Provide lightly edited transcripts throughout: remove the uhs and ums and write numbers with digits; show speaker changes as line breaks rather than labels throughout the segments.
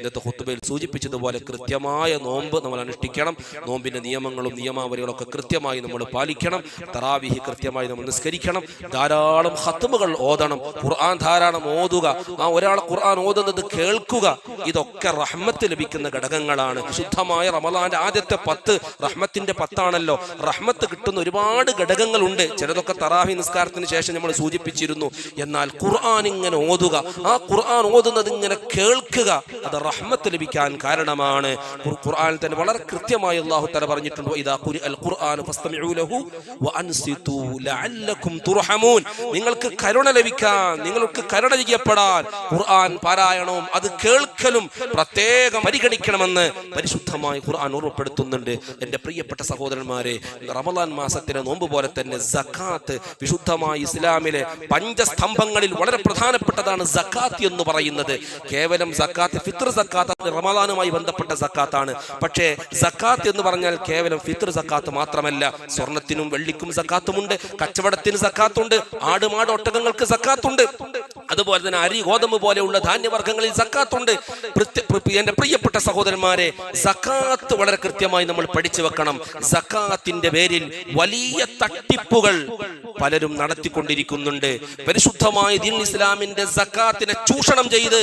ഇന്നത്തെ ഖുത്ബയിൽ സൂചിപ്പിച്ചതുപോലെ കൃത്യമായ നോമ്പ് നമ്മൾ അനുഷ്ഠിക്കണം. നോമ്പിന്റെ നിയമങ്ങളും നിയമാവലികളൊക്കെ കൃത്യമായി നമ്മൾ പാലിക്കണം. തറാവീഹ് കൃത്യമായി നമ്മൾ നിസ്കരിക്കണം. ധാരാളം ഖത്മുകൾ ഓതണം. ഖുർആൻ ധാരാളം ഓതുക. ഒരാൾ ഖുർആൻ ഓതുന്നത് കേൾക്കുക. ഇതൊക്കെ റഹ്മത്ത് ലഭിക്കുന്ന ഘടകങ്ങളാണ്. ശുദ്ധമായ റമളാന്റെ ആദ്യത്തെ 10 റഹ്മത്തിന്റെ 10ആണല്ലോ. റഹ്മത്ത് കിട്ടുന്ന ഒരുപാട് ഘടകങ്ങളുണ്ട്. ചിലതൊക്കെ തറാവീഹ് നിസ്കാരത്തിന് ശേഷം നമ്മൾ സൂചിപ്പിച്ചിരുന്നു. എന്നാൽ ഖുർആൻ ഇങ്ങനെ ഓതുക, ആ ഖുർആൻ ഓതുന്നത് ഇങ്ങനെ കേൾക്കുക, അത് റഹ്മത്ത് ലഭിക്കാൻ കാരണമാണ്. ഖുർആനിൽ തന്നെ വളരെ കൃത്യമായി അല്ലാഹു തആല പറഞ്ഞിട്ടുണ്ട്, ഇദാ ഖുരിഅൽ ഖുർആനു ഫസ്തമിഉ ലഹു വഅൻസിതു ലഅല്ലകും തുർഹമൂൻ. നിങ്ങൾക്ക് കരുണ ലഭിക്കാൻ, നിങ്ങൾക്ക് കരുണ ചെയ്യപ്പെടാൻ ഖുർആൻ പാരായണവും അത് കേൾക്കലും പ്രത്യേകം പരിഗണിക്കണമെന്ന് പരിശുദ്ധമായി ഖുർആൻ ഓർമ്മപ്പെടുത്തുന്നുണ്ട്. എൻ്റെ പ്രിയപ്പെട്ട സഹോദരന്മാരെ, റമളാൻ മാസത്തിലെ നോമ്പ് പോലെ തന്നെ സക്കാത്ത് വിശുദ്ധമായ ഇസ്ലാമിലെ പഞ്ചസ്തംഭങ്ങളിൽ വളരെ പ്രധാനപ്പെട്ടതാണ് സക്കാത്ത് എന്ന് പറയുന്നത്. കേവലം സക്കാത്ത് ഫിത്ർ സക്കാത്ത് റമളാനുമായി ബന്ധപ്പെട്ട സക്കാത്താണ്. പക്ഷേ സക്കാത്ത് എന്ന് പറഞ്ഞാൽ കേവലം ഫിത്ർ സക്കാത്ത് മാത്രമല്ല. സ്വർണത്തിനും വെള്ളിക്കും സക്കാത്തുമുണ്ട്, കച്ചവടത്തിന് സക്കാത്തുണ്ട്, ആടുമാട് ഒട്ടകങ്ങൾക്ക് സക്കാത്തുണ്ട്, അതുപോലെ തന്നെ അരി ഗോതമ്പ് പോലെയുള്ള ധാന്യവർഗ്ഗങ്ങളിൽ സക്കാത്തുണ്ട്. എൻ്റെ പ്രിയപ്പെട്ട സഹോദരന്മാരെ, സക്കാത്ത് വളരെ കൃത്യമായി നമ്മൾ പഠിച്ചു വെക്കണം. സക്കാത്തിന്റെ പേരിൽ വലിയ തട്ടിപ്പുകൾ പലരും നടത്തിക്കൊണ്ടിരിക്കുന്നുണ്ട്. പരിശുദ്ധമായ ദീൻ ഇസ്ലാമിന്റെ സക്കാത്തിനെ ചൂഷണം ചെയ്ത്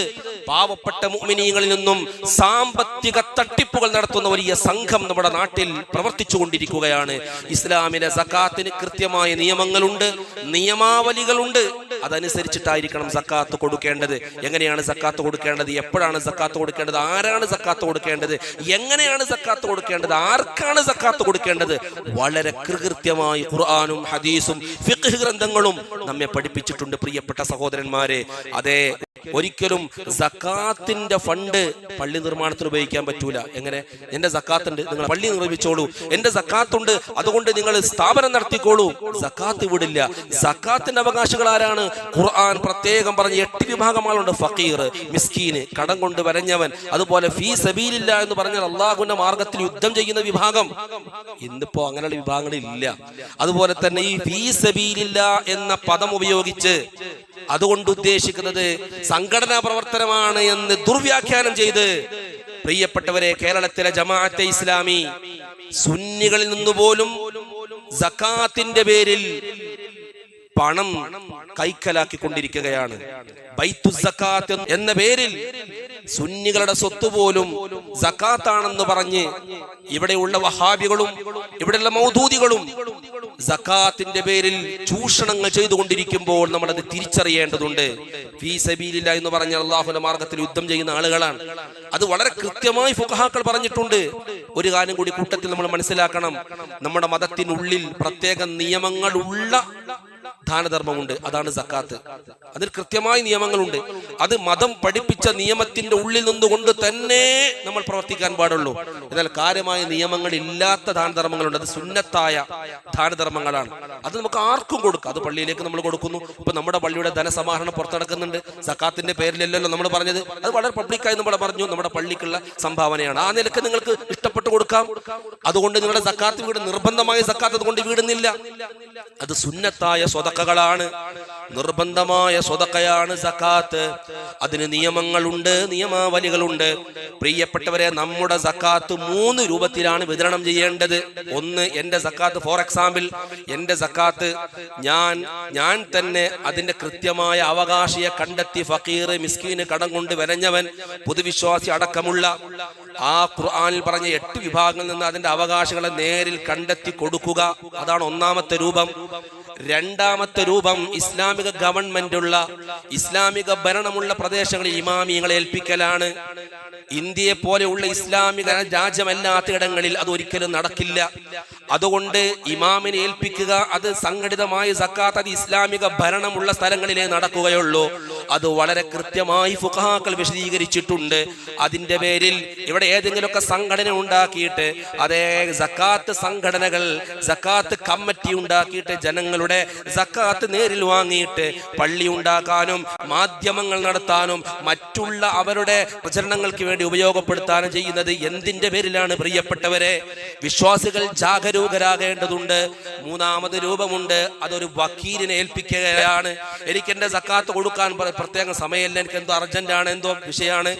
പാവപ്പെട്ട മുഅ്മിനീങ്ങളിൽ നിന്നും സാമ്പത്തിക തട്ടിപ്പുകൾ നടത്തുന്ന വലിയ സംഘം നമ്മുടെ നാട്ടിൽ പ്രവർത്തിച്ചു കൊണ്ടിരിക്കുകയാണ്. ഇസ്ലാമിലെ സക്കാത്തിന് കൃത്യമായ നിയമങ്ങളുണ്ട്, നിയമാവലികളുണ്ട്. അതനുസരിച്ചിട്ടായിരിക്കണം സക്കാത്ത് കൊടുക്കേണ്ടത്. എങ്ങനെയാണ് സക്കാത്ത് കൊടുക്കേണ്ടത്, എപ്പോഴാണ് സക്കാത്ത് കൊടുക്കേണ്ടത്, ആരാണ് സക്കാത്ത് കൊടുക്കേണ്ടത്, എങ്ങനെയാണ് സക്കാത്ത് കൊടുക്കേണ്ടത്, ആർക്കാണ് സക്കാത്ത് കൊടുക്കേണ്ടത്, വളരെ കൃത്യമായി ഖുർആനും ഹദീസും ഫിഖ് ഗ്രന്ഥങ്ങളും നമ്മെ പഠിപ്പിച്ചിട്ടുണ്ട്. പ്രിയപ്പെട്ട സഹോദരന്മാരെ, അതേ ഒരിക്കലും സക്കാത്തിന്റെ ഫണ്ട് പള്ളി നിർമ്മാണത്തിന് ഉപയോഗിക്കാൻ പറ്റൂല. എങ്ങനെ? എന്റെ സക്കാത്തുണ്ട്, നിങ്ങൾ പള്ളി നിർമ്മിച്ചോളൂ, എന്റെ സക്കാത്തുണ്ട്, അതുകൊണ്ട് നിങ്ങൾ സ്ഥാപനം നടത്തിക്കോളൂ. സക്കാത്ത് വിടില്ല. സക്കാത്തിന്റെ അവകാശികൾ ആരാണ്? ഖുർആൻ പ്രത്യേകം പറഞ്ഞ 8 വിഭാഗങ്ങളുണ്ട്. ഫഖീർ, മിസ്കീന്, കടം കൊണ്ട് വരഞ്ഞവൻ, അതുപോലെ ഫീ സബീലില്ല എന്ന് പറഞ്ഞാൽ അള്ളാഹുവിന്റെ മാർഗത്തിൽ യുദ്ധം ചെയ്യുന്ന വിഭാഗം. ഇന്നിപ്പോ അങ്ങനെയുള്ള വിഭാഗങ്ങളില്ല. അതുപോലെ തന്നെ ഈ ഫീ സബീലില്ല എന്ന പദം ഉപയോഗിച്ച് അതുകൊണ്ട് ഉദ്ദേശിക്കുന്നത് സംഘടനാ പ്രവർത്തനമാണ് എന്ന് ദുർവ്യാഖ്യാനം ചെയ്ത് പ്രിയപ്പെട്ടവരെ, കേരളത്തിലെ ജമാഅത്തെ ഇസ്ലാമി സുന്നികളിൽ നിന്നുപോലും സക്കാത്തിന്റെ പേരിൽ പണം കൈക്കലാക്കിക്കൊണ്ടിരിക്കുകയാണ്. ബൈത്തു സക്കാത്ത് എന്ന പേരിൽ സുന്നികളുടെ സ്വത്ത് പോലും സക്കാത്താണെന്ന് പറഞ്ഞ് ഇവിടെയുള്ള വഹാബികളും ഇവിടെയുള്ള മൗദൂദികളും സക്കാത്തിന്റെ പേരിൽ ചൂഷണങ്ങൾ ചെയ്തുകൊണ്ടിരിക്കുമ്പോൾ നമ്മൾ അത് തിരിച്ചറിയേണ്ടതുണ്ട്. ഫീ സബീലില്ല എന്ന് പറഞ്ഞാൽ അള്ളാഹുവിന്റെ മാർഗത്തിൽ യുദ്ധം ചെയ്യുന്ന ആളുകളാണ്. അത് വളരെ കൃത്യമായി ഫുഖഹാക്കൾ പറഞ്ഞിട്ടുണ്ട്. ഒരു കാര്യം കൂടി കൂട്ടത്തിൽ നമ്മൾ മനസ്സിലാക്കണം. നമ്മുടെ മതത്തിനുള്ളിൽ പ്രത്യേക നിയമങ്ങളുള്ള ദാനധർമ്മമുണ്ട്, അതാണ് സക്കാത്ത്. അതിൽ കൃത്യമായ നിയമങ്ങളുണ്ട്. അത് മതം പഠിപ്പിച്ച നിയമത്തിന്റെ ഉള്ളിൽ നിന്നുകൊണ്ട് തന്നെ നമ്മൾ പ്രവർത്തിക്കാൻ പാടുള്ളൂ. എന്നാൽ കാര്യമായ നിയമങ്ങൾ ഇല്ലാത്ത ദാനധർമ്മങ്ങളുണ്ട്. അത് സുന്നത്തായ ദാനധർമ്മങ്ങളാണ്. അത് നമുക്ക് ആർക്കും കൊടുക്കാം. അത് പള്ളിയിലേക്ക് നമ്മൾ കൊടുക്കുന്നു. ഇപ്പൊ നമ്മുടെ പള്ളിയുടെ ധനസമാഹരണം പുറത്തു നടക്കുന്നുണ്ട്. സക്കാത്തിന്റെ പേരിലല്ലല്ലോ നമ്മൾ പറഞ്ഞത്. അത് വളരെ പബ്ലിക്കായി നമ്മൾ പറഞ്ഞു, നമ്മുടെ പള്ളിക്കുള്ള സംഭാവനയാണ്. ആ നിലക്ക് നിങ്ങൾക്ക് ഇഷ്ടപ്പെട്ട് കൊടുക്കാം. അതുകൊണ്ട് നിങ്ങളുടെ സക്കാത്ത് വീട് നിർബന്ധമായ സക്കാത്ത് അതുകൊണ്ട് വീടുന്നില്ല. അത് സുന്നത്തായ സ്വതക്കകളാണ്, നിർബന്ധമായ സ്വതക്കയാണ് സക്കാത്ത്. അതിന് നിയമങ്ങളുണ്ട്, നിയമാവലികളുണ്ട്. പ്രിയപ്പെട്ടവരെ, നമ്മുടെ സക്കാത്ത് 3 രൂപത്തിലാണ് വിതരണം ചെയ്യേണ്ടത്. ഒന്ന്, എന്റെ സക്കാത്ത്, ഫോർ എക്സാമ്പിൾ എന്റെ സക്കാത്ത് ഞാൻ തന്നെ അതിന്റെ കൃത്യമായ അവകാശിയെ കണ്ടെത്തി, ഫക്കീർ, മിസ്കീന്, കടം കൊണ്ട് വരഞ്ഞവൻ, പൊതുവിശ്വാസി അടക്കമുള്ള ആ ഖുർആനിൽ പറഞ്ഞ 8 വിഭാഗങ്ങളിൽ നിന്ന് അതിന്റെ അവകാശികളെ നേരിൽ കണ്ടെത്തി കൊടുക്കുക. അതാണ് ഒന്നാമത്തെ രൂപം. രണ്ടാമത്തെ രൂപം, ഇസ്ലാമിക ഗവൺമെന്റ് ഉള്ള, ഇസ്ലാമിക ഭരണമുള്ള പ്രദേശങ്ങളിൽ ഇമാമിയങ്ങളെ ഏൽപ്പിക്കലാണ്. ഇന്ത്യയെ പോലെയുള്ള ഇസ്ലാമിക രാജ്യമല്ലാത്ത ഇടങ്ങളിൽ അത് ഒരിക്കലും നടക്കില്ല. അതുകൊണ്ട് ഇമാമിനെ ഏൽപ്പിക്കുക. അത് സംഘടിതമായ സക്കാത്ത് അത് ഇസ്ലാമിക ഭരണമുള്ള സ്ഥലങ്ങളിലേ നടക്കുകയുള്ളൂ. അത് വളരെ കൃത്യമായി ഫുഖഹാക്കൾ വിശദീകരിച്ചിട്ടുണ്ട്. അതിന്റെ പേരിൽ ഇവിടെ ഏതെങ്കിലുമൊക്കെ സംഘടന ഉണ്ടാക്കിയിട്ട്, അതേ സക്കാത്ത് സംഘടനകൾ, സക്കാത്ത് കമ്മിറ്റി ഉണ്ടാക്കിയിട്ട് ജനങ്ങളുടെ സക്കാത്ത് നേരിൽ വാങ്ങിയിട്ട് പള്ളി ഉണ്ടാക്കാനും മാധ്യമങ്ങൾ നടത്താനും മറ്റുള്ള അവരുടെ പ്രചരണങ്ങൾക്ക് വേണ്ടി ഉപയോഗപ്പെടുത്താനും ചെയ്യുന്നത് എന്തിന്റെ പേരിലാണ്? പ്രിയപ്പെട്ടവരെ, വിശ്വാസികൾ ജാഗരൂകരായി ജാഗരൂകരാകേണ്ടതുണ്ട്. മൂന്നാമത് രൂപമുണ്ട്, അതൊരു വക്കീലിനെ ഏൽപ്പിക്കുകയാണ്. എനിക്ക് എന്റെ സക്കാത്ത് കൊടുക്കാൻ പ്രത്യേക സമയമില്ല, എനിക്ക് എന്തോ അർജന്റാണ്, എന്തോ വിഷയമാണ്,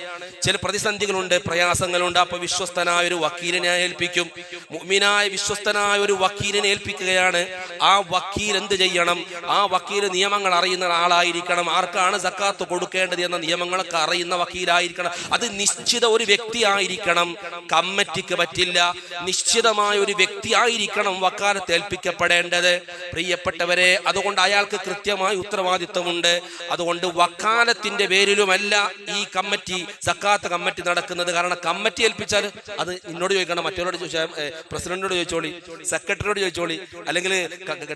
ചില പ്രതിസന്ധികളുണ്ട്, പ്രയാസങ്ങളുണ്ട്. അപ്പൊ വിശ്വസ്തനായ ഒരു വക്കീലിനെ ഏൽപ്പിക്കും. മുഅ്മിനായ വിശ്വസ്തനായ ഒരു വക്കീലിനെ ഏൽപ്പിക്കുകയാണ്. ആ വക്കീൽ എന്ത് ചെയ്യണം? ആ വക്കീൽ നിയമങ്ങൾ അറിയുന്ന ആളായിരിക്കണം. ആർക്കാണ് സക്കാത്ത് കൊടുക്കേണ്ടത് എന്ന നിയമങ്ങളൊക്കെ അറിയുന്ന വക്കീലായിരിക്കണം. അത് നിശ്ചിത ഒരു വ്യക്തി ആയിരിക്കണം, കമ്മിറ്റിക്ക് പറ്റില്ല. നിശ്ചിതമായ ഒരു വ്യക്തി ആയിരിക്കണം വക്കാലത്ത് ഏൽപ്പിക്കപ്പെടേണ്ടത്. പ്രിയപ്പെട്ടവരെ, അതുകൊണ്ട് അയാൾക്ക് കൃത്യമായ ഉത്തരവാദിത്വമുണ്ട്. അതുകൊണ്ട് വക്കാലത്തിന്റെ പേരിലുമല്ല ഈ കമ്മിറ്റി, സക്കാത്ത് കമ്മിറ്റി നടക്കുന്നത്. കാരണം കമ്മിറ്റി ഏൽപ്പിച്ചാൽ അത് എന്നോട് ചോദിക്കണം, മറ്റവരോട് ചോദിച്ചാൽ, പ്രസിഡന്റിനോട് ചോദിച്ചോളി, സെക്രട്ടറിയോട് ചോദിച്ചോളി, അല്ലെങ്കിൽ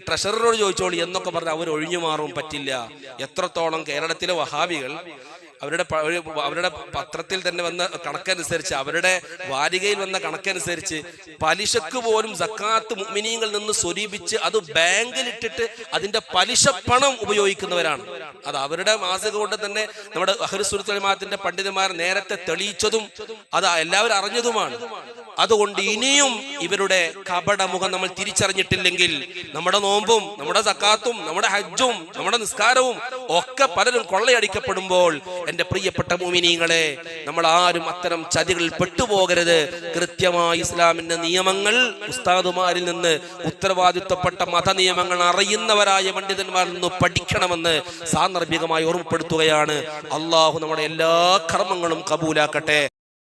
ട്രഷററോട് ചോദിച്ചോളി എന്നൊക്കെ പറഞ്ഞ് അവർ ഒഴിഞ്ഞു മാറും. പറ്റില്ല. എത്രത്തോളം കേരളത്തിലെ വഹാബികൾ അവരുടെ പത്രത്തിൽ തന്നെ വന്ന കണക്കനുസരിച്ച്, അവരുടെ വാരികയിൽ വന്ന കണക്കനുസരിച്ച് പലിശക്ക് പോലും സക്കാത്ത് മുഅ്മിനീങ്ങളിൽ നിന്ന് സ്വരൂപിച്ച് അത് ബാങ്കിലിട്ടിട്ട് അതിന്റെ പലിശ പണം ഉപയോഗിക്കുന്നവരാണ്. അത് അവരുടെ മാസിക കൊണ്ട് തന്നെ നമ്മുടെ അഹ്ലുസുന്നത്ത് വൽ ജമാഅത്തിന്റെ പണ്ഡിതന്മാർ നേരത്തെ തെളിയിച്ചതും അത് എല്ലാവരും അറിഞ്ഞതുമാണ്. അതുകൊണ്ട് ഇനിയും ഇവരുടെ കപടമുഖം നമ്മൾ തിരിച്ചറിഞ്ഞിട്ടില്ലെങ്കിൽ നമ്മുടെ നോമ്പും നമ്മുടെ സക്കാത്തും നമ്മുടെ ഹജ്ജും നമ്മുടെ നിസ്കാരവും ഒക്കെ പലരും കൊള്ളയടിക്കപ്പെടുമ്പോൾ എന്റെ പ്രിയപ്പെട്ട മുഅ്മിനീങ്ങളെ, നമ്മൾ ആരും അത്തരം ചതികളിൽ പെട്ടുപോകരുത്. കൃത്യമായി ഇസ്ലാമിന്റെ നിയമങ്ങൾ ഉസ്താദുമാരിൽ നിന്ന്, ഉത്തരവാദിത്വപ്പെട്ട മത നിയമങ്ങൾ അറിയുന്നവരായ പണ്ഡിതന്മാരിൽ നിന്ന് പഠിക്കണമെന്ന് സാന്ദർഭികമായി ഓർമ്മപ്പെടുത്തുകയാണ്. അള്ളാഹു നമ്മുടെ എല്ലാ കർമ്മങ്ങളും കബൂലാക്കട്ടെ.